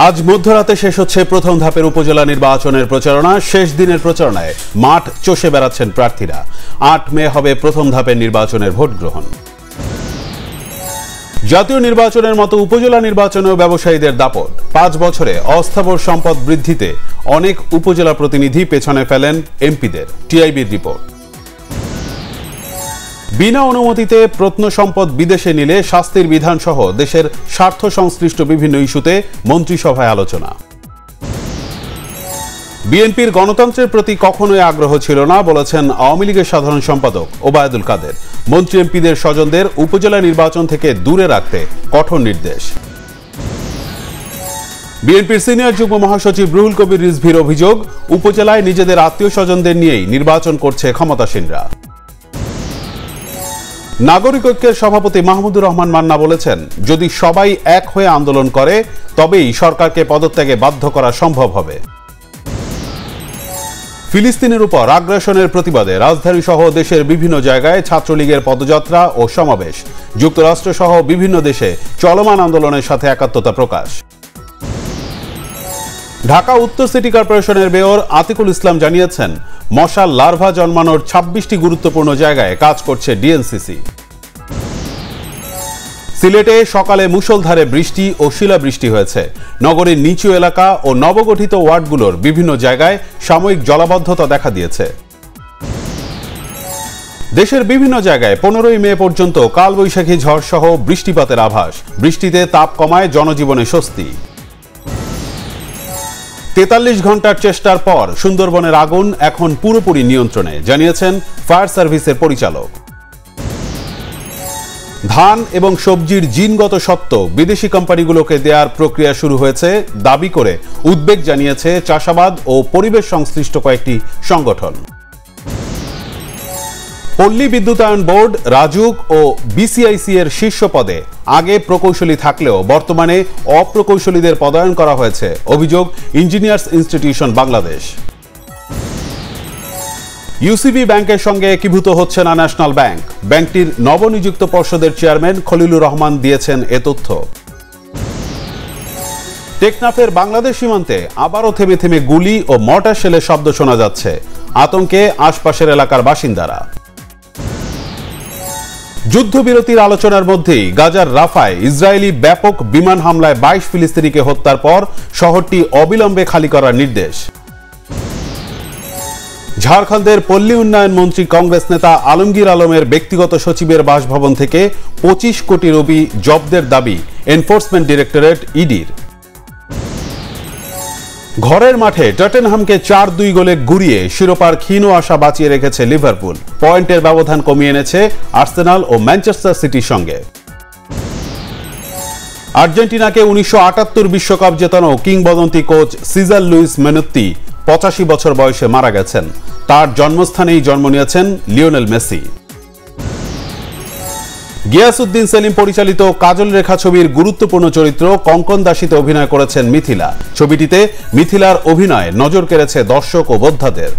আজ মধ্যরাতে শেষ হচ্ছে প্রথম ধাপের উপজেলা নির্বাচনের প্রচারণা। শেষ দিনের প্রচারণায় মাঠ চষে বেড়াচ্ছেন প্রার্থীরা। ৮ মে হবে প্রথম ধাপের নির্বাচনের ভোট গ্রহণ। জাতীয় নির্বাচনের মতো উপজেলা নির্বাচনেও ব্যবসায়ীদের দাপট। ৫ বছরে অস্থাবর সম্পদ বৃদ্ধিতে অনেক উপজেলা প্রতিনিধি পেছনে ফেলেন এমপিদের, টিআইবির রিপোর্ট। বিনা অনুমতিতে প্রত্নসম্পদ বিদেশে নিলে শাস্তির বিধান সহ দেশের স্বার্থ সংশ্লিষ্ট বিভিন্ন ইস্যুতে মন্ত্রিসভায় আলোচনা। বিএনপির গণতন্ত্রের প্রতি কখনোই আগ্রহ ছিল না বলেছেন আওয়ামী লীগের সাধারণ সম্পাদক ওবায়দুল কাদের। মন্ত্রী এমপিদের স্বজনদের উপজেলা নির্বাচন থেকে দূরে রাখতে কঠোর নির্দেশ। বিএনপির সিনিয়র যুগ্ম মহাসচিব রুহুল কবির রিজভীর অভিযোগ, উপজেলায় নিজেদের আত্মীয় স্বজনদের নিয়েই নির্বাচন করছে ক্ষমতাসীনরা। নাগরিক ঐক্যের সভাপতি মাহমুদুর রহমান মান্না বলেছেন, যদি সবাই এক হয়ে আন্দোলন করে তবেই সরকারকে পদত্যাগে বাধ্য করা সম্ভব হবে। ফিলিস্তিনের উপর আগ্রাসনের প্রতিবাদে রাজধানী সহ দেশের বিভিন্ন জায়গায় ছাত্রলীগের পদযাত্রা ও সমাবেশ। যুক্তরাষ্ট্র সহ বিভিন্ন দেশে চলমান আন্দোলনের সাথে একাত্মতা প্রকাশ। ঢাকা উত্তর সিটি কর্পোরেশনের মেয়র আতিকুল ইসলাম জানিয়েছেন, মশার লার্ভা জন্মানোর ২৬টি গুরুত্বপূর্ণ জায়গায় কাজ করছে ডিএনসিসি। সিলেটে সকালে মুষলধারে বৃষ্টি ও শিলাবৃষ্টি হয়েছে। নগরীর নিচু এলাকা ও নবগঠিত ওয়ার্ডগুলোর বিভিন্ন জায়গায় সাময়িক জলাবদ্ধতা দেখা দিয়েছে। দেশের বিভিন্ন জায়গায় ১৫ই মে পর্যন্ত কালবৈশাখী ঝড় সহ বৃষ্টিপাতের আভাস। বৃষ্টিতে তাপ কমায় জনজীবনে স্বস্তি। ৪৩ ঘন্টার চেষ্টার পর সুন্দরবনের আগুন এখন পুরোপুরি নিয়ন্ত্রণে, জানিয়েছেন ফায়ার সার্ভিসের পরিচালক। ধান এবং সবজির জিনগত সত্ত্ব বিদেশি কোম্পানিগুলোকে দেওয়ার প্রক্রিয়া শুরু হয়েছে দাবি করে উদ্বেগ জানিয়েছে চাষাবাদ ও পরিবেশ সংশ্লিষ্ট কয়েকটি সংগঠন। পল্লী বিদ্যুতায়ন বোর্ড, রাজুক ও বিসিআইসি এর শীর্ষ পদে আগে প্রকৌশলী থাকলেও বর্তমানে অপ্রকৌশলীদের পদায়ন করা হয়েছে, অভিযোগ ইঞ্জিনিয়ার্স ইনস্টিটিউশন বাংলাদেশ। ইউসিবি ব্যাংকের সঙ্গে একীভূত হচ্ছে না ন্যাশনাল ব্যাংক। ব্যাংকটির নবনিযুক্ত পর্ষদের চেয়ারম্যান খলিলুর রহমান দিয়েছেন এ তথ্য। টেকনাফের বাংলাদেশ সীমান্তে আবারও থেমে থেমে গুলি ও মর্টার শেলের শব্দ শোনা যাচ্ছে। আতঙ্কে আশপাশের এলাকার বাসিন্দারা। যুদ্ধবিরতির আলোচনার মধ্যেই গাজার রাফায় ইসরায়েলি ব্যাপক বিমান হামলায় ২২ ফিলিস্তিনিকে হত্যার পর শহরটি অবিলম্বে খালি করার নির্দেশ। ঝাড়খণ্ডের পল্লী উন্নয়ন মন্ত্রী কংগ্রেস নেতা আলমগীর আলমের ব্যক্তিগত সচিবের বাসভবন থেকে ২৫ কোটি রুপি জব্দের দাবি এনফোর্সমেন্ট ডিরেক্টরেট ইডির। ঘরের মাঠে টটেনহামকে ৪-২ গোলে গুড়িয়ে শিরোপার ক্ষীণ আশা বাঁচিয়ে রেখেছে লিভারপুল। পয়েন্টের ব্যবধান কমিয়ে এনেছে আর্সেনাল ও ম্যানচেস্টার সিটির সঙ্গে। আর্জেন্টিনাকে ১৯৭৮ বিশ্বকাপ জেতানো কিংবদন্তি কোচ সিজার লুইস মেনোত্তি ৮৫ বছর বয়সে মারা গেছেন। তার জন্মস্থানেই জন্ম নিয়েছেন লিওনেল মেসি। গিয়াসউদ্দিন সেলিম পরিচালিত কাজল রেখা ছবির গুরুত্বপূর্ণ চরিত্র কঙ্কন দাসীতে অভিনয় করেছেন মিথিলা। ছবিটিতে মিথিলার অভিনয় নজর কেড়েছে দর্শক ও বোদ্ধাদের।